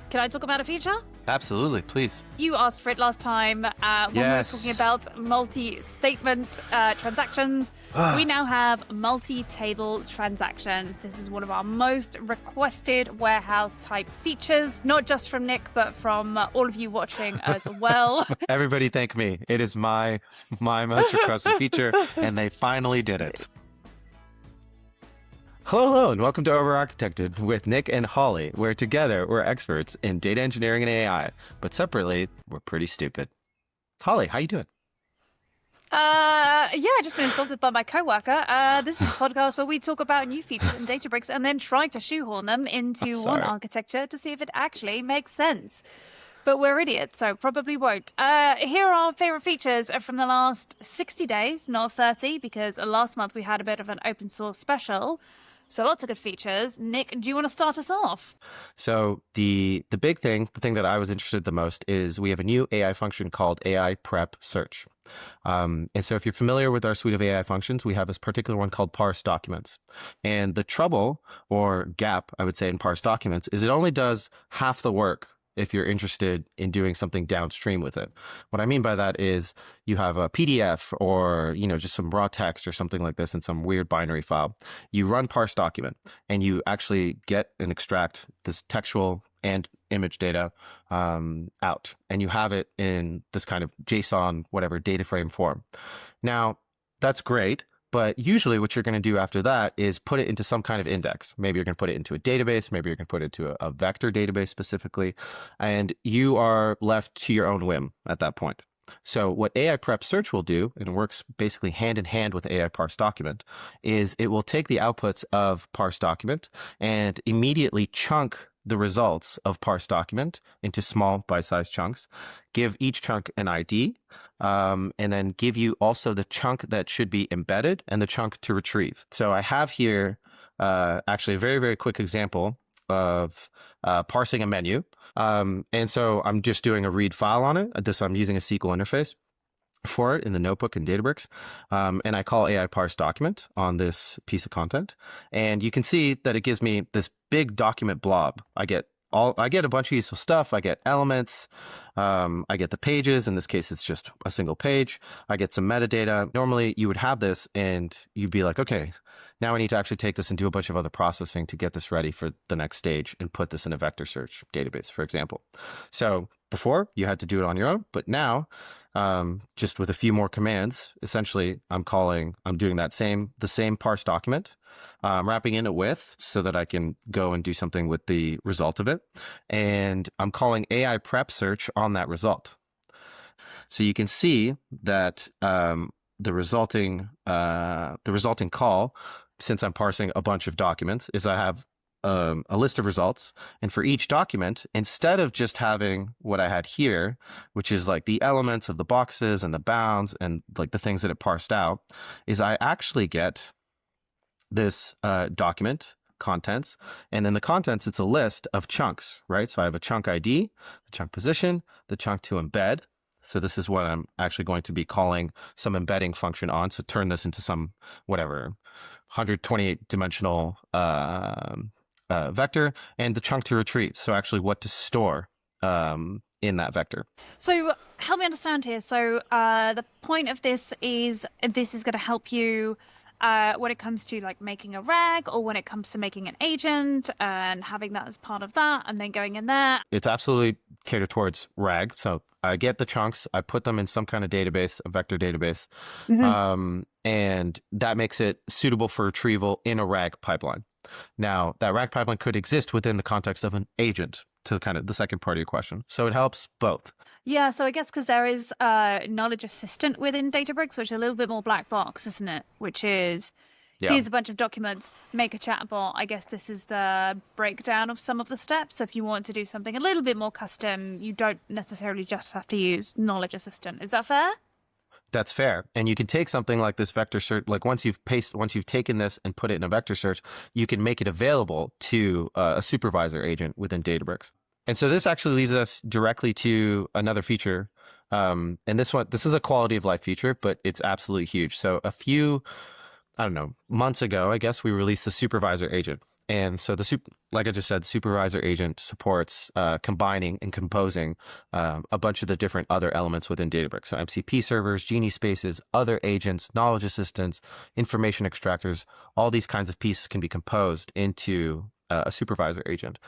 Can I talk about a feature? Absolutely, please. You asked for it last time when we were talking about multi-statement transactions. We now have multi-table transactions. This is one of our most requested warehouse-type features, not just from Nick, but from all of you watching as well. Everybody thank me. It is my most requested feature, and they finally did it. Hello, and welcome to Over-Architected with Nick and Holly, where together we're experts in data engineering and AI, but separately, we're pretty stupid. Holly, how you doing? I just been insulted by my coworker. This is a podcast where we talk about new features in Databricks and then try to shoehorn them into one architecture to see if it actually makes sense. But we're idiots, so probably won't. Here are our favorite features from the last 60 days, not 30, because last month we had a bit of an open source special. So lots of good features. Nick, do you want to start us off? So the big thing, the thing that I was interested the most is we have a new AI function called AI Prep Search. And so if you're familiar with our suite of AI functions, we have this particular one called parse documents. And the trouble or gap, I would say, in parse documents is it only does half the work if you're interested in doing something downstream with it. What I mean by that is you have a PDF or, just some raw text or something like this in some weird binary file. You run parse document and you actually get and extract this textual and image data out, and you have it in this kind of JSON, whatever, data frame form. Now, that's great. But usually what you're going to do after that is put it into some kind of index. Maybe you're going to put it into a database. Maybe you're going to put it into a vector database specifically. And you are left to your own whim at that point. So what AI Prep Search will do, and it works basically hand in hand with AI Parse Document, is it will take the outputs of Parse Document and immediately chunk the results of parse document into small bite-sized chunks, give each chunk an ID, and then give you also the chunk that should be embedded and the chunk to retrieve. So I have here actually a very, very quick example of parsing a menu. And so I'm just doing a read file on it. I'm using a SQL interface for it in the notebook in Databricks. And I call AI parse document on this piece of content. And you can see that it gives me this big document blob. I get a bunch of useful stuff. I get elements. I get the pages. In this case, it's just a single page. I get some metadata. Normally you would have this and you'd be like, okay, now I need to actually take this and do a bunch of other processing to get this ready for the next stage and put this in a vector search database, for example. So before you had to do it on your own, but now just with a few more commands, essentially I'm doing the same parse document, wrapping in a with so that I can go and do something with the result of it. And I'm calling AI Prep Search on that result. So you can see that the resulting call, since I'm parsing a bunch of documents, is I have a list of results. And for each document, instead of just having what I had here, which is like the elements of the boxes and the bounds and like the things that it parsed out, is I actually get this document contents. And in the contents, it's a list of chunks, right? So I have a chunk ID, the chunk position, the chunk to embed. So this is what I'm actually going to be calling some embedding function on. So turn this into some, 128 dimensional vector, and the chunk to retrieve. So actually what to store in that vector. So help me understand here. So the point of this is going to help you when it comes to like making a rag, or when it comes to making an agent and having that as part of that and then going in there. It's absolutely catered towards rag. So I get the chunks, I put them in some kind of database, a vector database, and that makes it suitable for retrieval in a rag pipeline. Now, that rag pipeline could exist within the context of an agent, to kind of the second part of your question. So it helps both. Yeah, so I guess because there is a knowledge assistant within Databricks, which is a little bit more black box, isn't it? Which is, here's a bunch of documents, make a chatbot. I guess this is the breakdown of some of the steps. So if you want to do something a little bit more custom, you don't necessarily just have to use knowledge assistant. Is that fair? That's fair. And you can take something like this vector search, like once you've taken this and put it in a vector search, you can make it available to a supervisor agent within Databricks. And so this actually leads us directly to another feature. And this is a quality of life feature, but it's absolutely huge. So a few, months ago, I guess, we released the supervisor agent. And so like I just said, the supervisor agent supports combining and composing a bunch of the different other elements within Databricks. So MCP servers, Genie spaces, other agents, knowledge assistants, information extractors, all these kinds of pieces can be composed into a supervisor agent.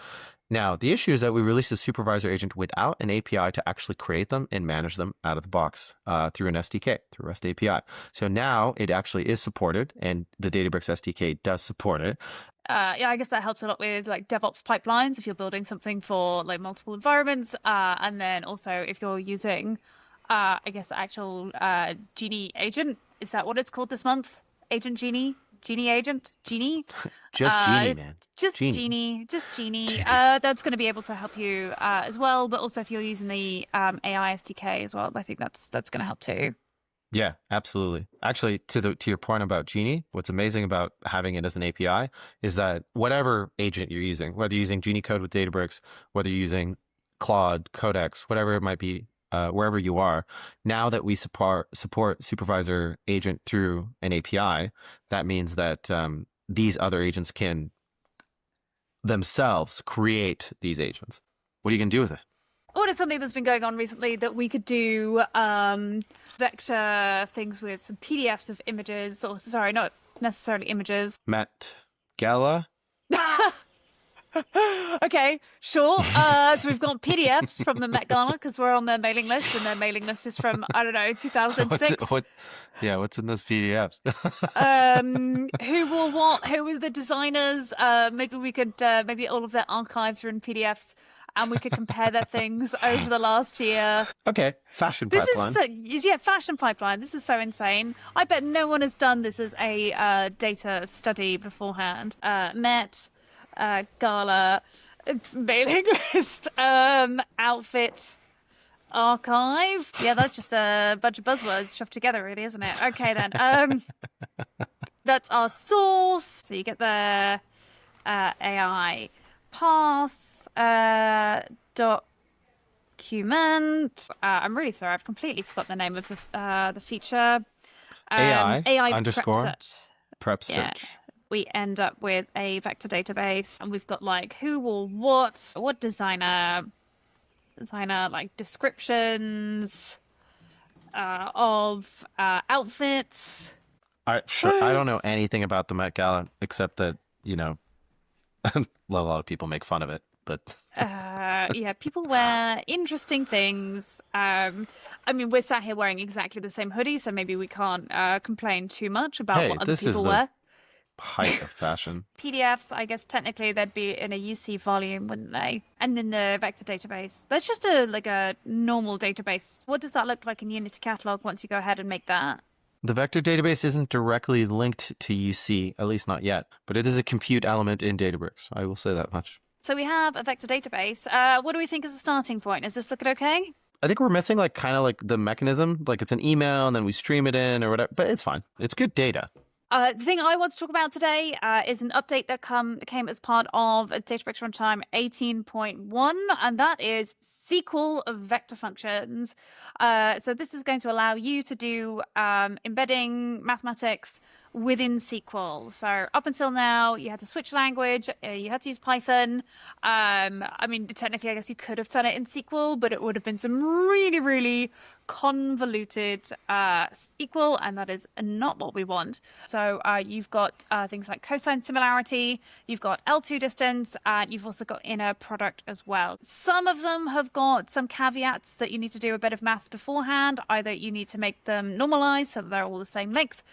Now, the issue is that we released a supervisor agent without an API to actually create them and manage them out of the box through an SDK, through REST API. So now it actually is supported, and the Databricks SDK does support it. Yeah, I guess that helps a lot with like DevOps pipelines if you're building something for like multiple environments, and then also if you're using, I guess, the actual Genie agent. Is that what it's called this month? Agent Genie? Genie agent? Genie? Just Genie, man. Just Genie. Just Genie. That's going to be able to help you as well. But also if you're using the AI SDK as well, I think that's going to help too. Yeah, absolutely. Actually, to your point about Genie, what's amazing about having it as an API is that whatever agent you're using, whether you're using Genie code with Databricks, whether you're using Claude, Codex, whatever it might be, wherever you are, now that we support supervisor agent through an API, that means that these other agents can themselves create these agents. What are you going to do with it? What is something that's been going on recently that we could do vector things with some PDFs of images, or sorry, not necessarily images. Met Gala? Okay, sure. So we've got PDFs from the Met Gala because we're on their mailing list, and their mailing list is from, I don't know, 2006. What's in those PDFs? Who was the designers? Maybe we could, maybe all of their archives are in PDFs, and we could compare their things over the last year. Okay, fashion pipeline. Fashion pipeline. This is so insane. I bet no one has done this as a data study beforehand. Met Gala, mailing list, outfit, archive. Yeah, that's just a bunch of buzzwords shoved together, really, isn't it? Okay, then. That's our source. So you get the AI pass document. I'm really sorry, I've completely forgotten the name of the feature. AI underscore prep search. Yeah. We end up with a vector database, and we've got like who or what designer, like descriptions of outfits. I don't know anything about the Met Gala except that, a lot of people make fun of it, but yeah, people wear interesting things. I mean, we're sat here wearing exactly the same hoodie, so maybe we can't complain too much about what other people wear. Height of fashion. PDFs, I guess technically they'd be in a UC volume, wouldn't they? And then the vector database. That's just a normal database. What does that look like in Unity Catalog once you go ahead and make that? The vector database isn't directly linked to UC, at least not yet, but it is a compute element in Databricks. I will say that much. So we have a vector database. What do we think is a starting point? Is this looking okay? I think we're missing the mechanism. Like it's an email and then we stream it in or whatever, but it's fine. It's good data. The thing I want to talk about today is an update that came as part of Databricks Runtime 18.1, and that is SQL Vector Functions. So this is going to allow you to do embedding mathematics within SQL. So up until now, you had to switch language, you had to use Python. I mean, technically, I guess you could have done it in SQL, but it would have been some really, really convoluted SQL, and that is not what we want. So you've got things like cosine similarity, you've got L2 distance, and you've also got inner product as well. Some of them have got some caveats that you need to do a bit of maths beforehand. Either you need to make them normalized so that they're all the same length,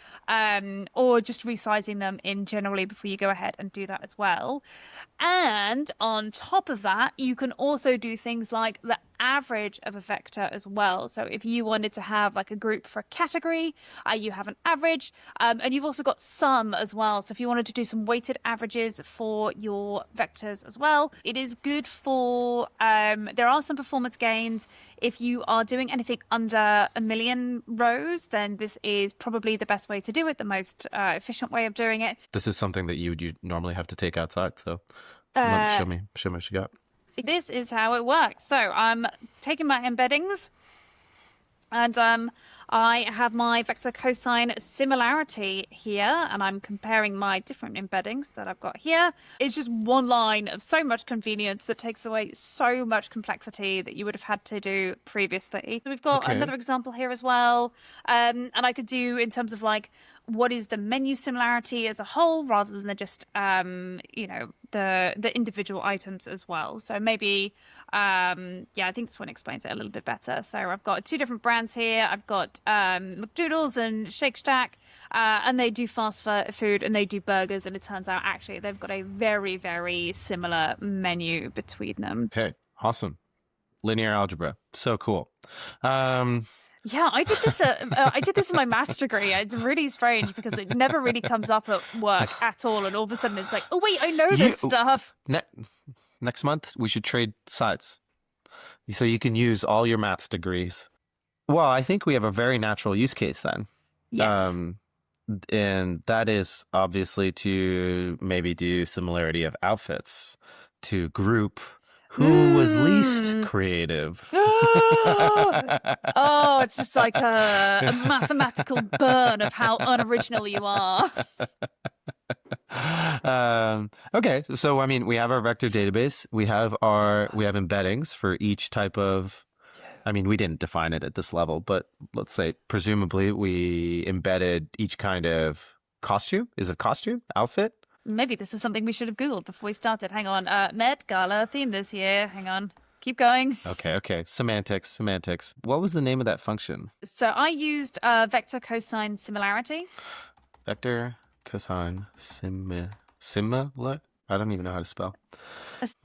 or just resizing them in generally before you go ahead and do that as well. And on top of that, you can also do things like the average of a vector as well. So if you wanted to have like a group for a category, you have an average, and you've also got sum as well. So if you wanted to do some weighted averages for your vectors as well, it is good for, there are some performance gains. If you are doing anything under 1 million rows, then this is probably the best way to do it, the most efficient way of doing it. This is something that you normally have to take outside. So show me what you got. This is how it works. So I'm taking my embeddings, and I have my vector cosine similarity here, and I'm comparing my different embeddings that I've got here. It's just one line of so much convenience that takes away so much complexity that you would have had to do previously. So we've got another example here as well. And I could do in terms of like, what is the menu similarity as a whole rather than just, the individual items as well. So maybe, I think this one explains it a little bit better. So I've got two different brands here. I've got McDonald's and Shake Shack, and they do fast food and they do burgers. And it turns out actually they've got a very, very similar menu between them. Okay, awesome. Linear algebra, so cool. Yeah, I did this. I did this in my maths degree. It's really strange because it never really comes up at work at all, and all of a sudden it's like, oh wait, I know this stuff. Next month we should trade sides, so you can use all your maths degrees. Well, I think we have a very natural use case then. Yes. And that is obviously to maybe do similarity of outfits to group who was least creative. Oh, it's just like a mathematical burn of how unoriginal you are. Okay, so I mean, we have our vector database. We have embeddings for each type of. I mean, we didn't define it at this level, but let's say presumably we embedded each kind of costume. Is it costume, outfit? Maybe this is something we should have Googled before we started. Hang on. Met Gala theme this year. Hang on. Keep going. Okay. Semantics. What was the name of that function? So I used vector cosine similarity. Vector cosine similar? I don't even know how to spell.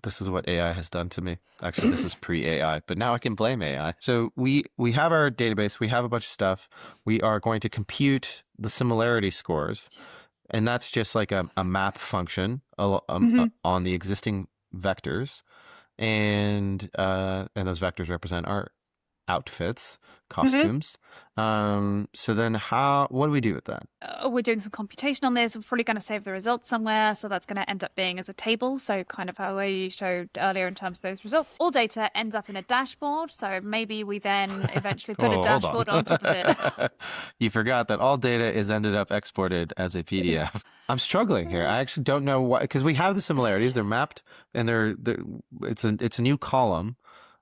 This is what AI has done to me. Actually, this is pre-AI, but now I can blame AI. So we have our database. We have a bunch of stuff. We are going to compute the similarity scores. And that's just like a map function on the existing vectors, and those vectors represent our outfits, costumes. So then what do we do with that? We're doing some computation on this. We're probably going to save the results somewhere. So that's going to end up being as a table. So kind of how we showed earlier in terms of those results. All data ends up in a dashboard. So maybe we then eventually put a dashboard on top of it. You forgot that all data is ended up exported as a PDF. I'm struggling here. I actually don't know why, because we have the similarities. They're mapped, and it's a new column.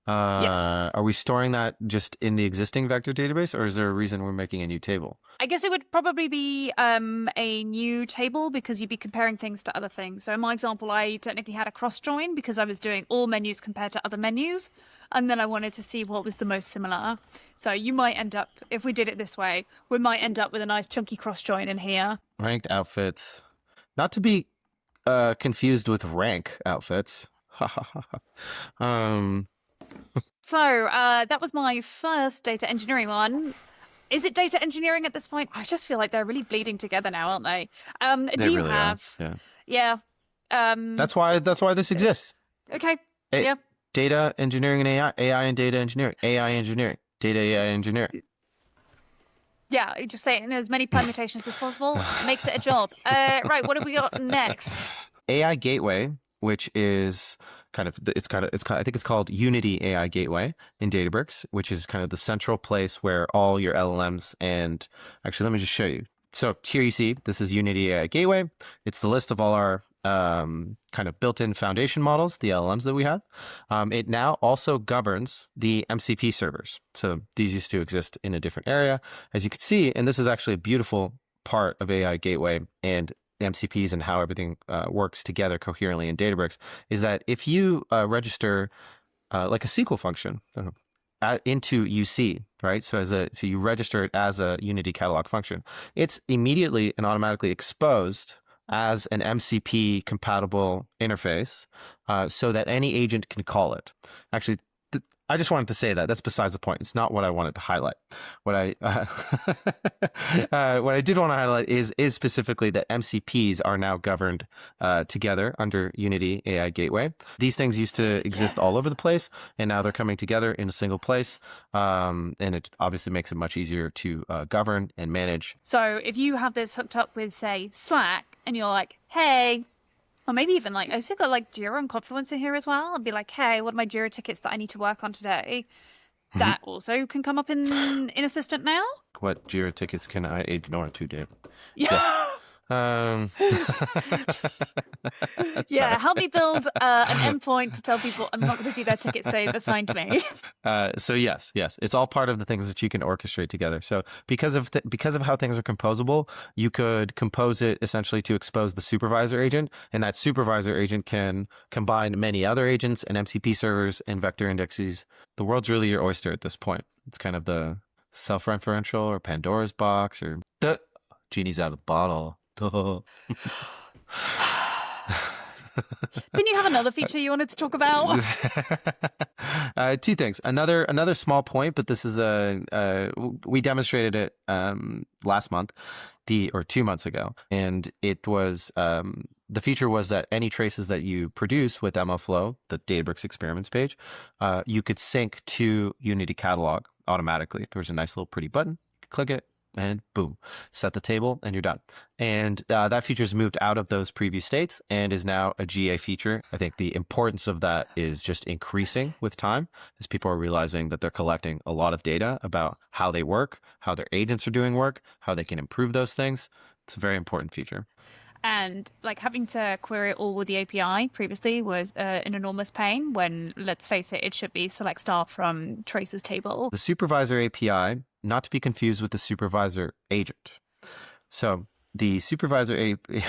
Yes. Are we storing that just in the existing vector database, or is there a reason we're making a new table? I guess it would probably be a new table because you'd be comparing things to other things. So in my example, I technically had a cross join because I was doing all menus compared to other menus. And then I wanted to see what was the most similar. So you might end up, if we did it this way, we might end up with a nice chunky cross join in here. Ranked outfits. Not to be confused with rank outfits. So that was my first data engineering one. Is it data engineering at this point? I just feel like they're really bleeding together now, aren't they? They really are. Yeah. That's why this exists. Okay. Yeah. Data engineering and AI and data engineering, AI engineering, data AI engineering. Yeah, you just say it in as many permutations as possible. Makes it a job. Right, what have we got next? AI Gateway, which is I think it's called Unity AI Gateway in Databricks, which is kind of the central place where all your LLMs and actually, let me just show you. So here you see, this is Unity AI Gateway. It's the list of all our kind of built-in foundation models, the LLMs that we have. It now also governs the MCP servers. So these used to exist in a different area, as you can see, and this is actually a beautiful part of AI Gateway and MCPs and how everything works together coherently in Databricks, is that if you register like a SQL function into UC, right? So you register it as a Unity catalog function, it's immediately and automatically exposed as an MCP compatible interface, so that any agent can call it. Actually, I just wanted to say that. That's besides the point. It's not what I wanted to highlight. What I what I did want to highlight is specifically that MCPs are now governed together under Unity AI Gateway. These things used to exist all over the place, and now they're coming together in a single place. And it obviously makes it much easier to govern and manage. So if you have this hooked up with, say, Slack, and you're like, hey, or maybe even like, I've got like Jira and Confluence in here as well. I'd be like, hey, what are my Jira tickets that I need to work on today? that also can come up in Assistant now? What Jira tickets can I ignore today? Yeah. Yes. Yeah, help me build an endpoint to tell people I'm not going to do their tickets they've assigned me. So yes, it's all part of the things that you can orchestrate together. So because of how things are composable, you could compose it essentially to expose the supervisor agent, and that supervisor agent can combine many other agents and MCP servers and vector indexes. The world's really your oyster at this point. It's kind of the self-referential or Pandora's box or the genie's out of the bottle. Didn't you have another feature you wanted to talk about? Two things. Another small point, but this is we demonstrated it last month, or 2 months ago, and it was the feature was that any traces that you produce with MLflow, the Databricks experiments page, you could sync to Unity Catalog automatically. There's a nice little pretty button. Click it. And boom, set the table and you're done. And that feature's moved out of those preview states and is now a GA feature. I think the importance of that is just increasing with time as people are realizing that they're collecting a lot of data about how they work, how their agents are doing work, how they can improve those things. It's a very important feature. And like having to query it all with the API previously was an enormous pain when, let's face it, it should be select star from traces table. The Supervisor API, not to be confused with the Supervisor Agent. So the Supervisor API,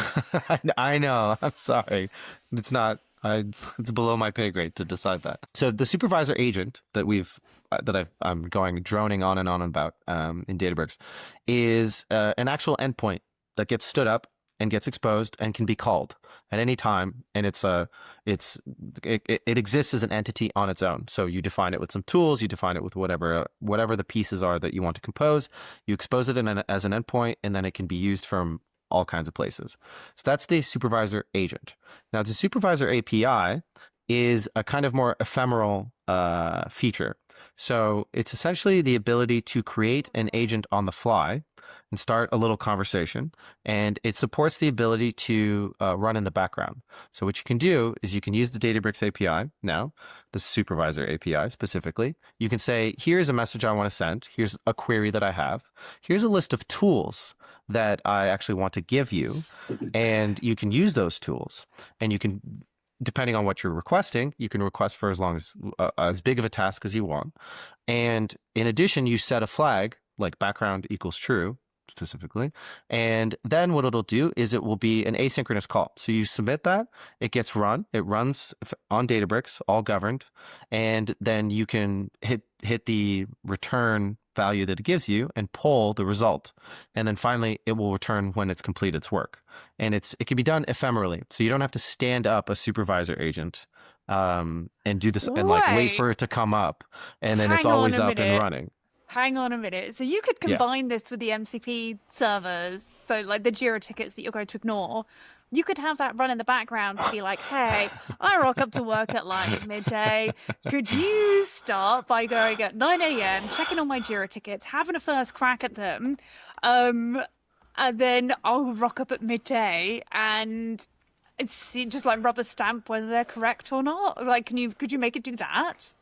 I know, I'm sorry. It's not, it's below my pay grade to decide that. So the Supervisor Agent that I'm going droning on and on about in Databricks is an actual endpoint that gets stood up and gets exposed and can be called at any time, and it exists as an entity on its own. So you define it with some tools, you define it with whatever the pieces are that you want to compose. You expose it as an endpoint, and then it can be used from all kinds of places. So that's the Supervisor Agent. Now, the Supervisor API is a kind of more ephemeral feature. So it's essentially the ability to create an agent on the fly and start a little conversation, and it supports the ability to run in the background. So what you can do is you can use the Databricks API now, the Supervisor API specifically. You can say, here's a message I want to send. Here's a query that I have. Here's a list of tools that I actually want to give you, and you can use those tools, and you can, depending on what you're requesting, you can request for as big of a task as you want. And in addition, you set a flag like background equals true specifically. And then what it'll do is it will be an asynchronous call. So you submit that, it gets run, it runs on Databricks, all governed. And then you can hit the return value that it gives you and pull the result. And then finally, it will return when it's completed its work. And it can be done ephemerally. So you don't have to stand up a supervisor agent and do this and like wait for it to come up. And then it's always up and running. Hang on a minute. So you could combine this with the MCP servers. So like the Jira tickets that you're going to ignore. You could have that run in the background to be like, hey, I rock up to work at like midday. Could you start by going at 9 a.m., checking on my Jira tickets, having a first crack at them, and then I'll rock up at midday and see, just like rubber stamp whether they're correct or not? Like, could you make it do that?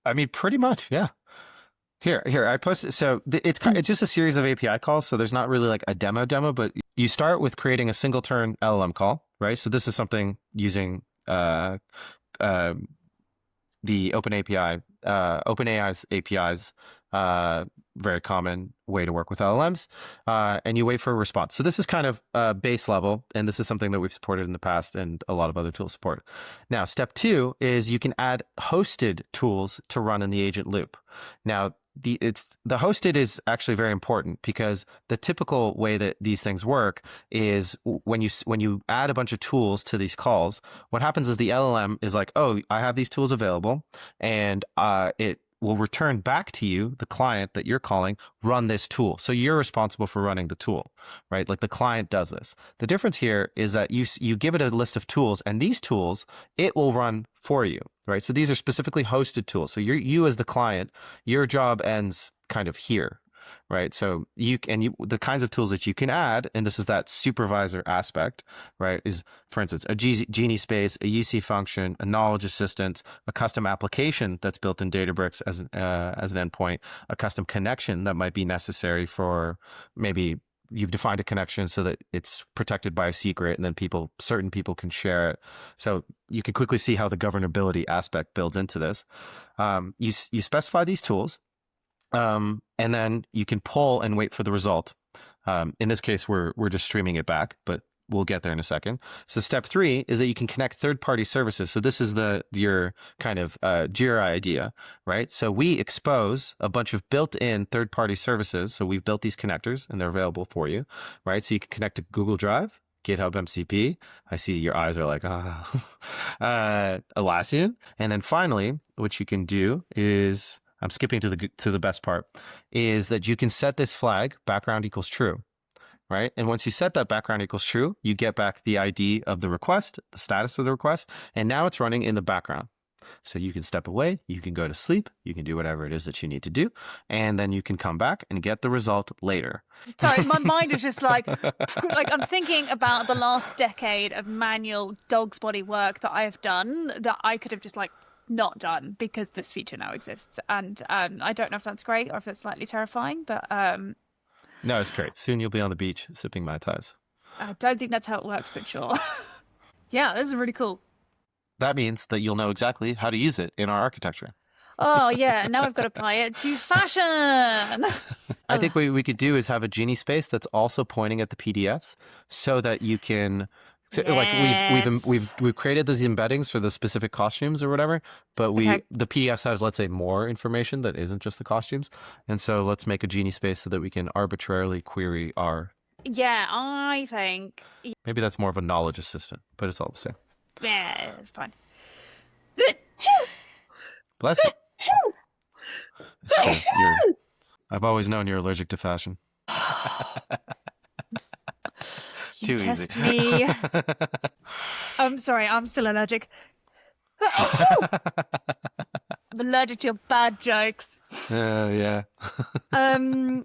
I mean, pretty much, yeah. Here, I posted. So it's just a series of API calls. So there's not really like a demo, but you start with creating a single turn LLM call, right? So this is something using the OpenAI's APIs, very common way to work with LLMs, and you wait for a response. So this is kind of base level, and this is something that we've supported in the past and a lot of other tools support. Now, step 2 is you can add hosted tools to run in the agent loop. Now, the hosted is actually very important because the typical way that these things work is when you add a bunch of tools to these calls, what happens is the LLM is like, oh, I have these tools available, and it will return back to you, the client that you're calling, run this tool. So you're responsible for running the tool, right? Like the client does this. The difference here is that you give it a list of tools, and these tools, it will run for you, right? So these are specifically hosted tools. So you as the client, your job ends kind of here. right? So the kinds of tools that you can add, and this is that supervisor aspect, right? Is, for instance, a Genie space, a UC function, a knowledge assistant, a custom application that's built in Databricks as an endpoint, a custom connection that might be necessary for maybe you've defined a connection so that it's protected by a secret, and then certain people can share it. So you can quickly see how the governability aspect builds into this. You specify these tools, and then you can pull and wait for the result. In this case, we're just streaming it back, but we'll get there in a second. So step 3 is that you can connect third-party services. So this is your kind of Jira idea, right? So we expose a bunch of built-in third-party services. So we've built these connectors and they're available for you, right? So you can connect to Google Drive, GitHub MCP. I see your eyes are like, Atlassian. And then finally, what you can do is, I'm skipping to the best part, is that you can set this flag, background equals true. Right? And once you set that background equals true, you get back the ID of the request, the status of the request, and now it's running in the background. So you can step away, you can go to sleep, you can do whatever it is that you need to do, and then you can come back and get the result later. Sorry, my mind is just like I'm thinking about the last decade of manual dog's body work that I have done that I could have just not done because this feature now exists. And I don't know if that's great or if it's slightly terrifying, but no, it's great. Soon you'll be on the beach sipping Mai Tais. I don't think that's how it works, but sure. Yeah, this is really cool. That means that you'll know exactly how to use it in our architecture. Oh, yeah. Now I've got to apply it to fashion. I think what we could do is have a Genie space that's also pointing at the PDFs so that you can... So, yes. we've created these embeddings for the specific costumes or whatever, but the PDFs have, let's say, more information that isn't just the costumes, and so let's make a Genie space so that we can arbitrarily query our. Yeah, I think maybe that's more of a knowledge assistant, but it's all the same. Yeah, it's fine. Bless you. It's true. I've always known you're allergic to fashion. You Too test easy. Me. I'm sorry, I'm still allergic. I'm allergic to your bad jokes. Oh, yeah. Oh,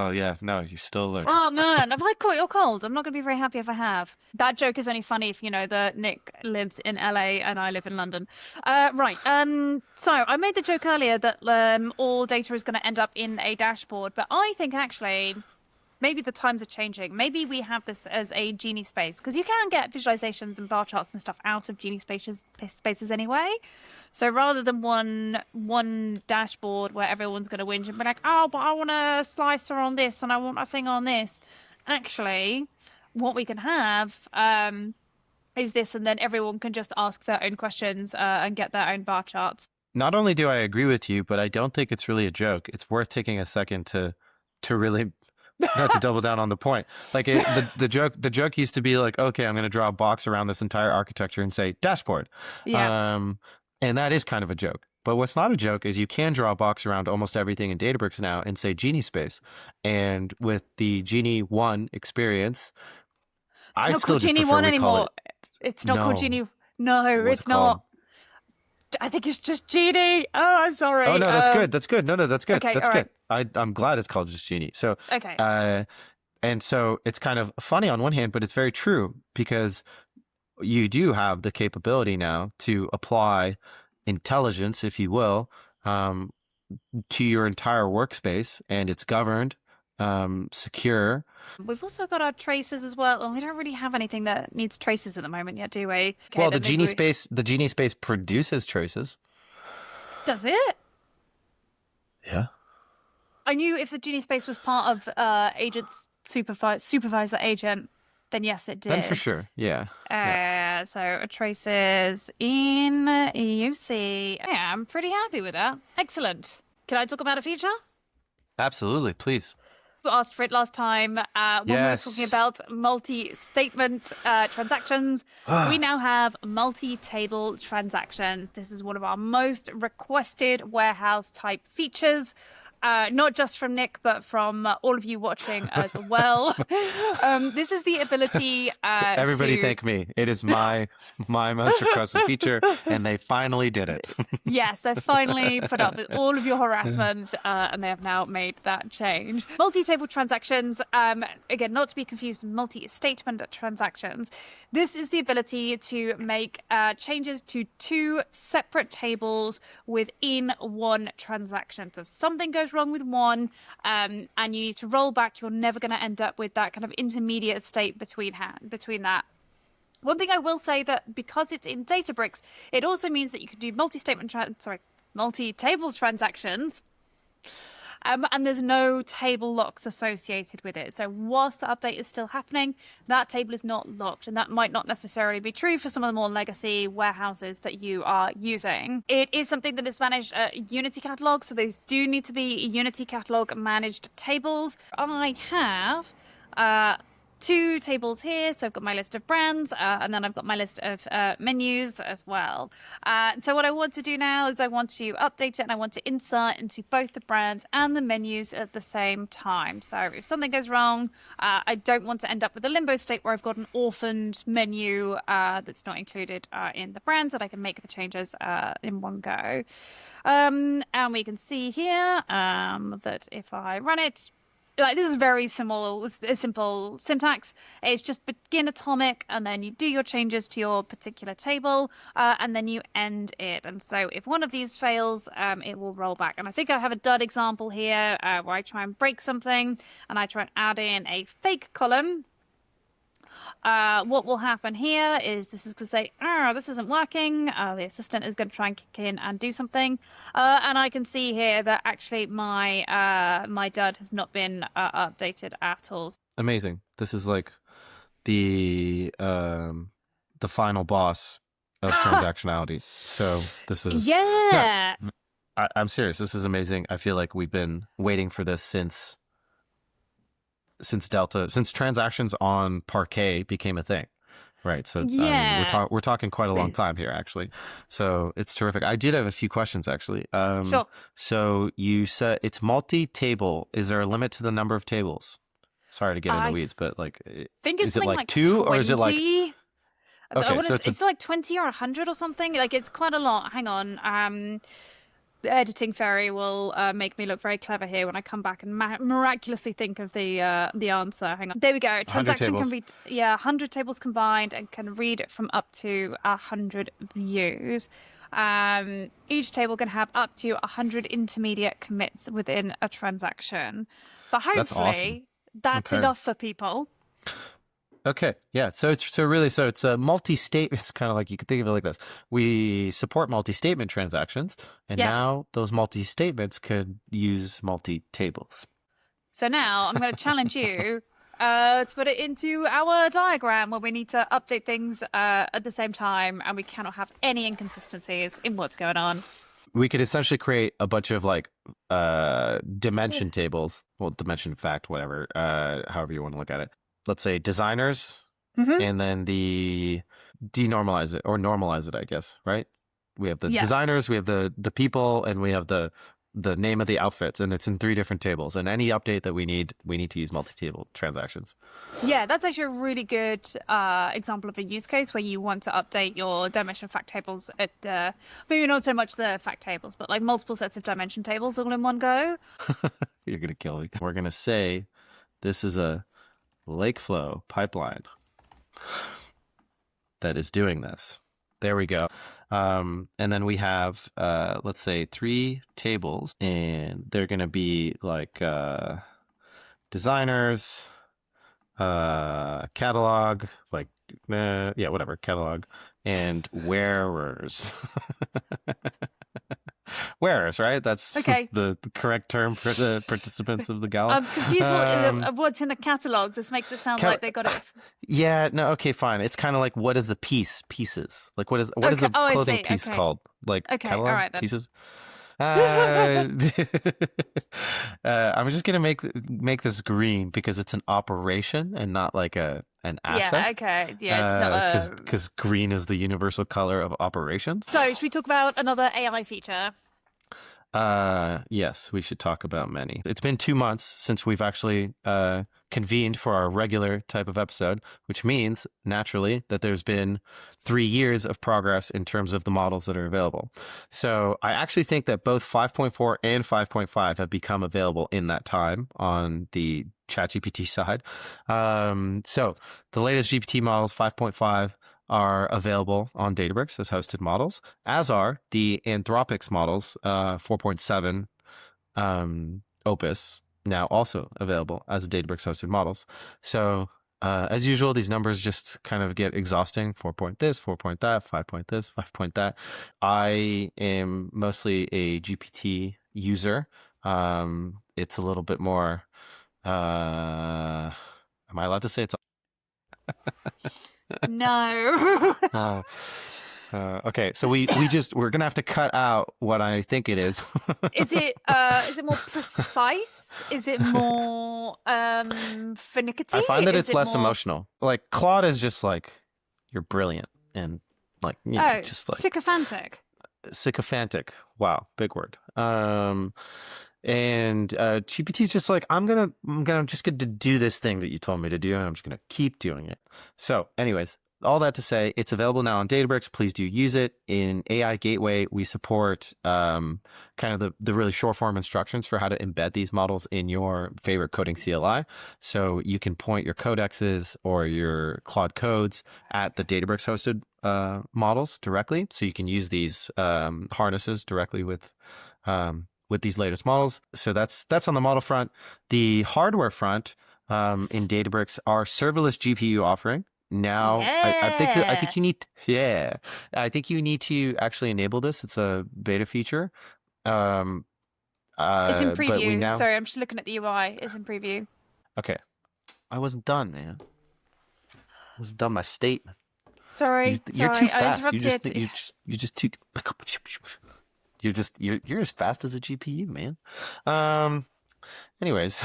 yeah. No, you're still allergic. Oh, man. Have I caught your cold? I'm not going to be very happy if I have. That joke is only funny if you know that Nick lives in LA and I live in London. Right. So I made the joke earlier that all data is going to end up in a dashboard, but I think actually... maybe the times are changing. Maybe we have this as a Genie space because you can get visualizations and bar charts and stuff out of Genie spaces anyway. So rather than one dashboard where everyone's going to whinge and be like, oh, but I want a slicer on this and I want a thing on this. Actually, what we can have is this, and then everyone can just ask their own questions and get their own bar charts. Not only do I agree with you, but I don't think it's really a joke. It's worth taking a second to really... not to double down on the point. Like the joke used to be like, okay, I'm going to draw a box around this entire architecture and say dashboard. Yeah. And that is kind of a joke. But what's not a joke is you can draw a box around almost everything in Databricks now and say Genie space. And with the Genie 1 experience, it's not called Genie 1 anymore. It's not called Genie. No, it's not. I think it's just Genie. Oh, I'm sorry. Oh, no, that's good. That's good. No, that's good. Okay, that's good. Right. I'm glad it's called just Genie. So, okay. And so it's kind of funny on one hand, but it's very true because you do have the capability now to apply intelligence, if you will, to your entire workspace, and it's governed, secure. We've also got our traces as well. Well, we don't really have anything that needs traces at the moment yet, do we? Okay, well, the Genie space produces traces. Does it? Yeah. I knew if the Genie space was part of Supervisor Agent, then yes, it did. Then for sure, yeah. So traces in UC. Yeah, I'm pretty happy with that. Excellent. Can I talk about a feature? Absolutely, please. We asked for it last time when we were talking about multi-statement transactions. We now have multi-table transactions. This is one of our most requested warehouse type features. not just from Nick, but from all of you watching as well. This is the ability Everybody thank me. It is my most requested feature, and they finally did it. Yes, they finally put up with all of your harassment, and they have now made that change. Multi-table transactions, again, not to be confused with multi-statement transactions. This is the ability to make changes to two separate tables within one transaction. So if something goes wrong with one, and you need to roll back, you're never going to end up with that kind of intermediate state between that. One thing I will say that because it's in Databricks, it also means that you can do multi-table transactions. And there's no table locks associated with it. So whilst the update is still happening, that table is not locked. And that might not necessarily be true for some of the more legacy warehouses that you are using. It is something that is managed at Unity Catalog. So these do need to be Unity Catalog managed tables. I have two tables here. So I've got my list of brands, and then I've got my list of menus as well. So what I want to do now is I want to update it, and I want to insert into both the brands and the menus at the same time. So if something goes wrong, I don't want to end up with a limbo state where I've got an orphaned menu that's not included in the brands, and I can make the changes in one go. And we can see here that if I run it, like, this is very simple syntax. It's just begin atomic, and then you do your changes to your particular table, and then you end it. And so if one of these fails, it will roll back. And I think I have a dud example here where I try and break something, and I try and add in a fake column. What will happen here is this is going to say, this isn't working. The assistant is going to try and kick in and do something. And I can see here that actually my dud has not been updated at all. Amazing. This is like the final boss of transactionality. So this is... Yeah. I'm serious. This is amazing. I feel like we've been waiting for this since transactions on Parquet became a thing, right? So yeah. I mean, we're talking quite a long time here, actually. So it's terrific. I did have a few questions, actually. Sure. So you said it's multi-table. Is there a limit to the number of tables? Sorry to get in the weeds, but like, is it like 2 20? or is it like? Okay, so it's like 20 or 100 or something. Like, it's quite a lot. Hang on. The editing fairy will make me look very clever here when I come back and miraculously think of the answer. Hang on. There we go. Transaction can be 100 tables combined and can read from up to 100 views. Each table can have up to 100 intermediate commits within a transaction. So hopefully that's enough for people. Okay, yeah. So it's a multi-statement. It's kind of like, you could think of it like this: we support multi-statement transactions, and now those multi-statements could use multi-tables. So now I'm going to challenge you to put it into our diagram where we need to update things at the same time, and we cannot have any inconsistencies in what's going on. We could essentially create a bunch of like dimension tables, dimension fact, whatever, however you want to look at it. Let's say designers, and then denormalize it or normalize it, I guess, right? We have the designers, we have the people, and we have the name of the outfits, and it's in 3 different tables. And any update that we need to use multi-table transactions. Yeah, that's actually a really good example of a use case where you want to update your dimension fact tables at maybe not so much the fact tables, but like multiple sets of dimension tables all in one go. You're going to kill me. We're going to say this is a Lakeflow pipeline that is doing this. There we go. And then we have, let's say 3 tables, and they're going to be like designers, catalog, like, whatever, catalog, and wearers. Wearers, right? That's the correct term for the participants of the gala. I'm confused what's in the catalog. This makes it sound like they got it. Yeah, no, okay, fine. It's kind of like, what is the pieces? Like, what is a clothing piece called? Like, catalog, all right, then. Pieces? I'm just gonna make this green because it's an operation and not like an asset. Yeah, okay. Yeah, it's not because green is the universal color of operations. So should we talk about another AI feature? Yes, we should talk about many. It's been 2 months since we've actually convened for our regular type of episode, which means naturally that there's been 3 years of progress in terms of the models that are available. So I actually think that both 5.4 and 5.5 have become available in that time on the ChatGPT side. So the latest GPT models, 5.5, are available on Databricks as hosted models, as are the Anthropic's models, 4.7 Opus, now also available as Databricks hosted models. So as usual, these numbers just kind of get exhausting. 4 point this, 4 point that, 5 point this, 5 point that. I am mostly a GPT user. It's a little bit more, am I allowed to say it's No. okay, so we're gonna have to cut out what I think it is. Is it more precise? Is it more finicky? I find that Is it's it less more... emotional. Like Claude is just like, you're brilliant and like, you know, just like sycophantic. Sycophantic. Wow, big word. And GPT's just like, I'm just going to do this thing that you told me to do, and I'm just going to keep doing it. So anyways, all that to say, it's available now on Databricks. Please do use it. In AI Gateway, we support kind of the really short form instructions for how to embed these models in your favorite coding CLI. So you can point your codexes or your Claude codes at the Databricks hosted models directly. So you can use these harnesses directly with these latest models. So that's on the model front. The hardware front in Databricks, our serverless GPU offering. Now, I think you need to actually enable this. It's a beta feature. It's in preview. But we now... Sorry, I'm just looking at the UI. It's in preview. Okay. I wasn't done, man. I wasn't done my statement. Sorry. You're too fast. You're as fast as a GPU, man. Anyways.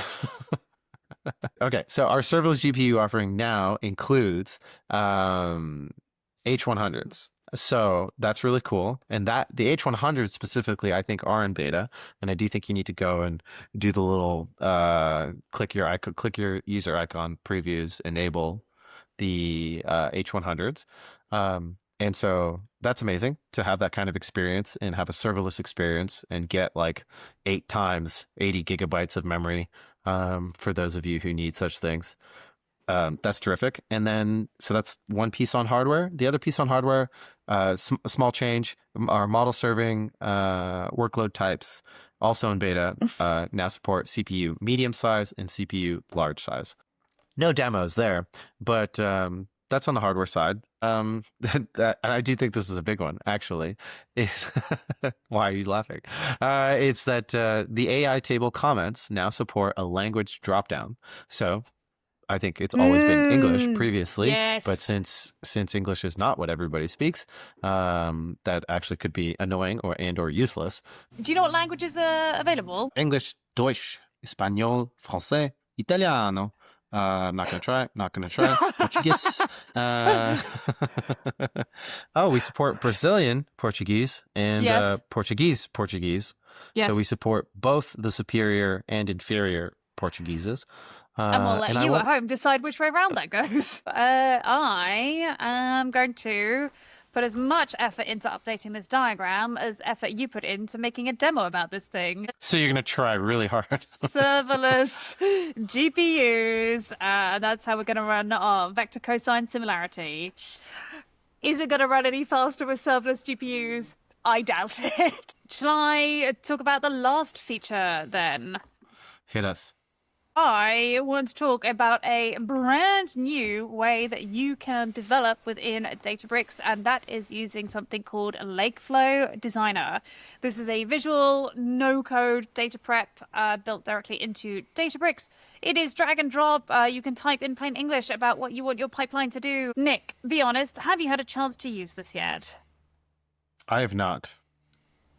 Okay, so our serverless GPU offering now includes H100s. So that's really cool. And that the H100s specifically, I think, are in beta. And I do think you need to go and do the little click your user icon previews, enable the H100s. And so that's amazing to have that kind of experience and have a serverless experience and get like 8 times 80 gigabytes of memory for those of you who need such things. That's terrific. And then, so that's one piece on hardware. The other piece on hardware, small change, our model serving workload types, also in beta, now support CPU medium size and CPU large size. No demos there, but that's on the hardware side. And I do think this is a big one, actually. Why are you laughing? It's that the AI table comments now support a language dropdown. So I think it's always been English previously, yes. But since English is not what everybody speaks, that actually could be annoying or useless. Do you know what languages are available? English, Deutsch, Espanol, Francais, Italiano. I'm not going to try. Portuguese. Oh, we support Brazilian Portuguese and yes. Portuguese. Yes. So we support both the superior and inferior Portugueses. And we'll let you at home decide which way around that goes. I am going to put as much effort into updating this diagram as effort you put into making a demo about this thing. So you're going to try really hard. Serverless GPUs. That's how we're going to run our vector cosine similarity. Is it going to run any faster with serverless GPUs? I doubt it. Shall I talk about the last feature then? Hit us. I want to talk about a brand new way that you can develop within Databricks, and that is using something called Lakeflow Designer. This is a visual, no-code data prep built directly into Databricks. It is drag and drop. You can type in plain English about what you want your pipeline to do. Nick, be honest, have you had a chance to use this yet? I have not.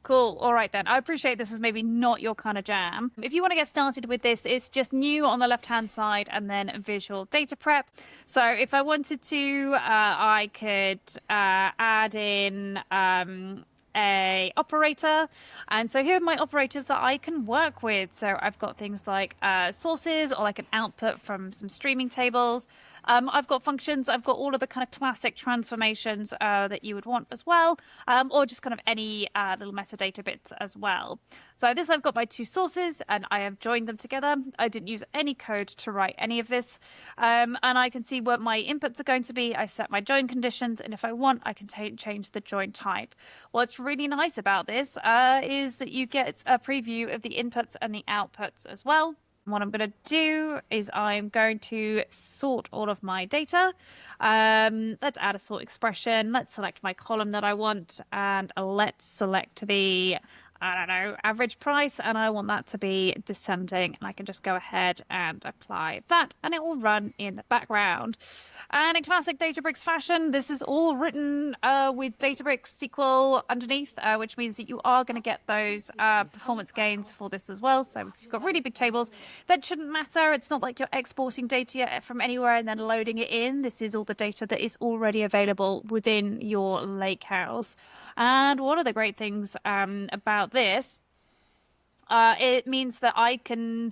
Cool. All right, then. I appreciate this is maybe not your kind of jam. If you want to get started with this, it's just new on the left-hand side and then visual data prep. So if I wanted to, I could add in a operator. And so here are my operators that I can work with. So I've got things like sources, or like an output from some streaming tables. I've got functions. I've got all of the kind of classic transformations that you would want as well, or just kind of any little metadata bits as well. So this, I've got my two sources and I have joined them together. I didn't use any code to write any of this. And I can see what my inputs are going to be. I set my join conditions, and if I want, I can change the join type. What's really nice about this is that you get a preview of the inputs and the outputs as well. What I'm going to do is I'm going to sort all of my data. Let's add a sort expression. Let's select my column that I want, and let's select the, I don't know, average price, and I want that to be descending, and I can just go ahead and apply that, and it will run in the background. And in classic Databricks fashion, this is all written with Databricks SQL underneath, which means that you are going to get those performance gains for this as well. So if you've got really big tables, that shouldn't matter. It's not like you're exporting data from anywhere and then loading it in. This is all the data that is already available within your lakehouse. And one of the great things about this, it means that I can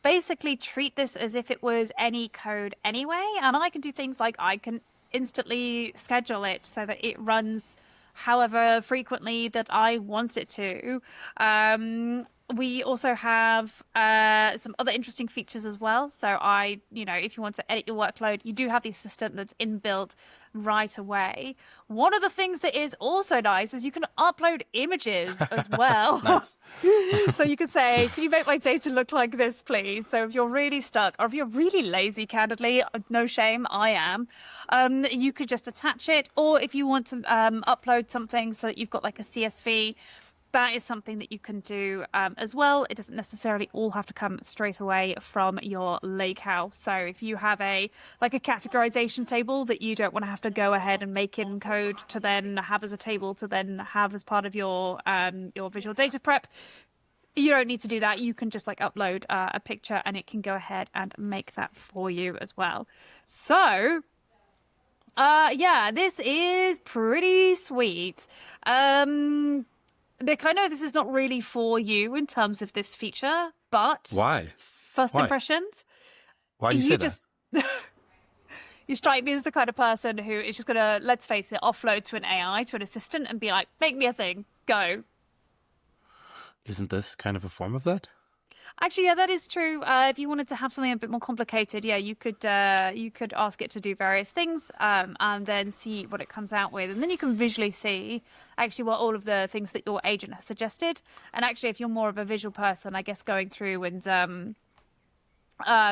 basically treat this as if it was any code anyway, and I can do things like I can instantly schedule it so that it runs however frequently that I want it to. We also have some other interesting features as well. So if you want to edit your workload, you do have the assistant that's inbuilt right away. One of the things that is also nice is you can upload images as well. So you can say, can you make my data look like this, please? So if you're really stuck, or if you're really lazy, candidly, no shame, I am, you could just attach it. Or if you want to upload something so that you've got like a CSV, that is something that you can do as well. It doesn't necessarily all have to come straight away from your lakehouse. So if you have a categorization table that you don't want to have to go ahead and make in code to then have as a table to then have as part of your visual data prep, you don't need to do that. You can just upload a picture and it can go ahead and make that for you as well. So yeah, this is pretty sweet. Nick, I know this is not really for you in terms of this feature, but why? First impressions. Why do you say that? You strike me as the kind of person who is just going to, let's face it, offload to an AI, to an assistant, and be like, make me a thing, go. Isn't this kind of a form of that? Actually, yeah, that is true. If you wanted to have something a bit more complicated, yeah, you could ask it to do various things and then see what it comes out with. And then you can visually see actually what all of the things that your agent has suggested. And actually, if you're more of a visual person, I guess going through and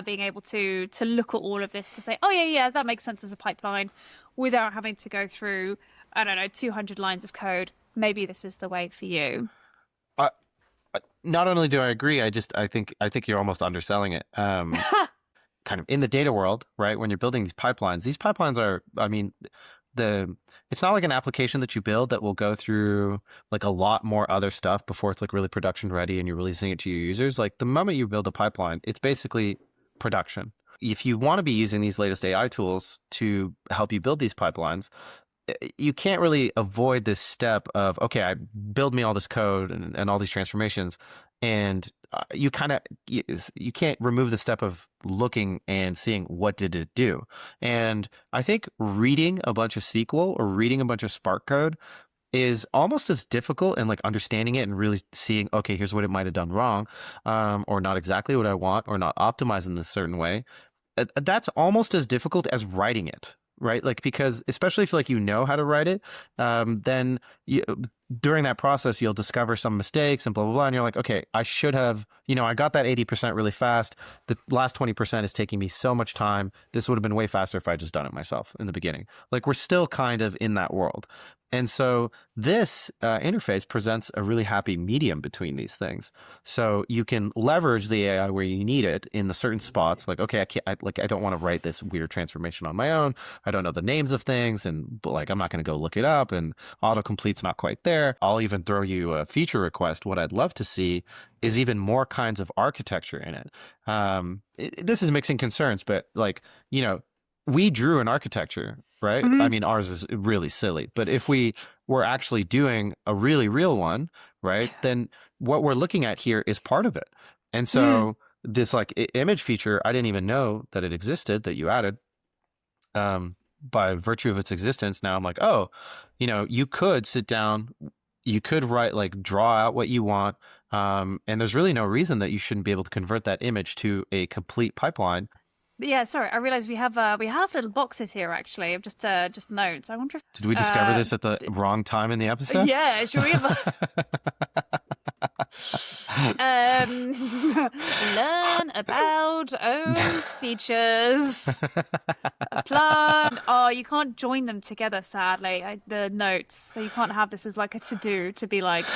being able to look at all of this to say, oh, yeah, that makes sense as a pipeline without having to go through, I don't know, 200 lines of code. Maybe this is the way for you. Not only do I agree, I think you're almost underselling it. Kind of in the data world, right? When you're building these pipelines are, I mean, it's not like an application that you build that will go through a lot more other stuff before it's really production ready and you're releasing it to your users. The moment you build a pipeline, it's basically production. If you want to be using these latest AI tools to help you build these pipelines, you can't really avoid this step of, okay, I build me all this code and all these transformations, and you can't remove the step of looking and seeing what did it do. And I think reading a bunch of SQL or reading a bunch of Spark code is almost as difficult, and understanding it and really seeing, okay, here's what it might have done wrong, or not exactly what I want, or not optimized in this certain way. That's almost as difficult as writing it. Right? Because especially if you know how to write it, then during that process, you'll discover some mistakes and blah, blah, blah. And you're like, okay, I should have, I got that 80% really fast. The last 20% is taking me so much time. This would have been way faster if I just done it myself in the beginning. We're still kind of in that world. And so this interface presents a really happy medium between these things. So you can leverage the AI where you need it in the certain spots. Okay, I don't want to write this weird transformation on my own. I don't know the names of things, and I'm not going to go look it up, and autocomplete's not quite there. I'll even throw you a feature request. What I'd love to see is even more kinds of architecture in it. This is mixing concerns, but we drew an architecture right? I mean, ours is really silly, but if we were actually doing a really real one, right, then what we're looking at here is part of it. And so this like image feature, I didn't even know that it existed, that you added. By virtue of its existence, now I'm like, oh, you know, you could sit down, you could write, like, draw out what you want, and there's really no reason that you shouldn't be able to convert that image to a complete pipeline. Yeah, sorry, I realized we have little boxes here actually of just notes. I wonder if Did we discover this at the wrong time in the episode? yeah, should we have learn about own features. Apply. Oh, you can't join them together, sadly. The notes, so you can't have this as like a to-do to be like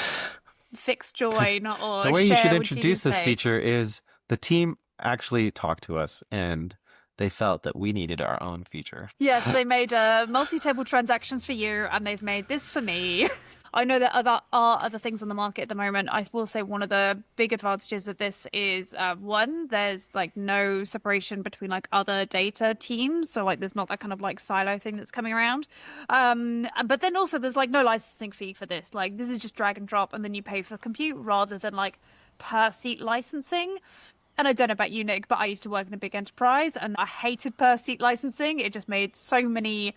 fix join or the way you share should with introduce this Genius feature is the team actually talked to us and they felt that we needed our own feature. Yes, they made multi-table transactions for you, and they've made this for me. I know that there are other things on the market at the moment. I will say one of the big advantages of this is, one, there's like no separation between like other data teams. So like there's not that kind of like silo thing that's coming around. But then also there's like no licensing fee for this. Like this is just drag and drop, and then you pay for compute rather than like per seat licensing. And I don't know about you, Nick, but I used to work in a big enterprise and I hated per seat licensing. It just made so many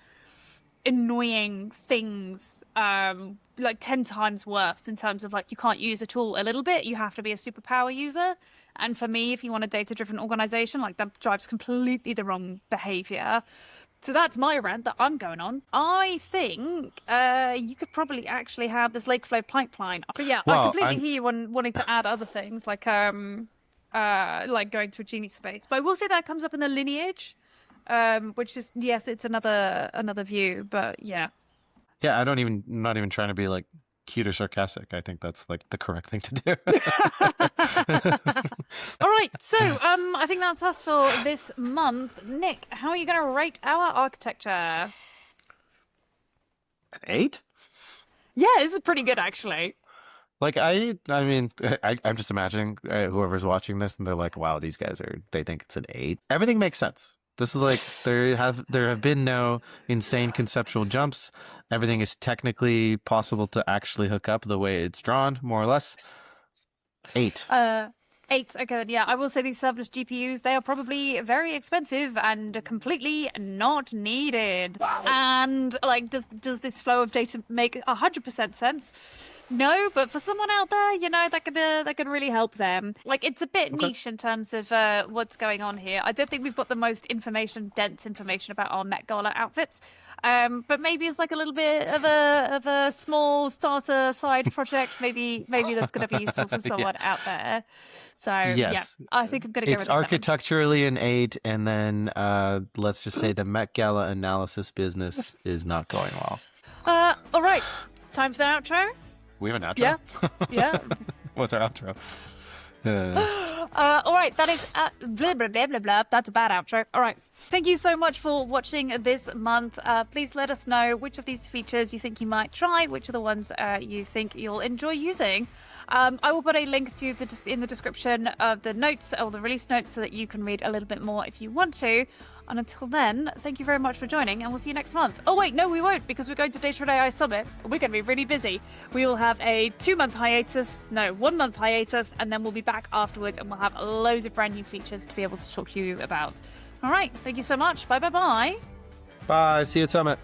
annoying things like 10 times worse in terms of like you can't use a tool a little bit. You have to be a superpower user. And for me, if you want a data-driven organization, like that drives completely the wrong behavior. So that's my rant that I'm going on. I think you could probably actually have this Lakeflow pipeline. But yeah, well, I completely hear you wanting to add other things like going to a Genie space. But I will say that comes up in the lineage, which is, yes, it's another view, but yeah. Yeah, I'm not even trying to be like cute or sarcastic. I think that's like the correct thing to do. All right, so I think that's us for this month. Nick, how are you going to rate our architecture? An 8? Yeah, this is pretty good actually. Like I'm just imagining whoever's watching this and they're like, wow, these guys they think it's an 8. Everything makes sense. This is like there have been no insane conceptual jumps. Everything is technically possible to actually hook up the way it's drawn, more or less. 8. 8. Okay, yeah. I will say these serverless GPUs, they are probably very expensive and completely not needed. Wow. And like, does this flow of data make 100% sense? No, but for someone out there, you know, that could really help them. Like, it's a bit niche in terms of what's going on here. I don't think we've got the most dense information about our Met Gala outfits. But maybe it's like a little bit of a small starter side project. Maybe that's going to be useful for someone out there. So yeah, I think I'm going to go with a 7. It's architecturally an 8, and then let's just say the Met Gala analysis business is not going well. All right, time for the outro. We have an outro? Yeah. What's our outro? All right, that is blah, blah, blah, blah, blah. That's a bad outro. All right. Thank you so much for watching this month. Please let us know which of these features you think you might try, which are the ones you think you'll enjoy using. I will put a link to in the description of the notes or the release notes so that you can read a little bit more if you want to. And until then, thank you very much for joining, and we'll see you next month. Oh wait, no, we won't, because we're going to Data and AI Summit. We're going to be really busy. We will have a 1-month hiatus, and then we'll be back afterwards, and we'll have loads of brand new features to be able to talk to you about. All right, thank you so much. Bye. Bye. See you at Summit.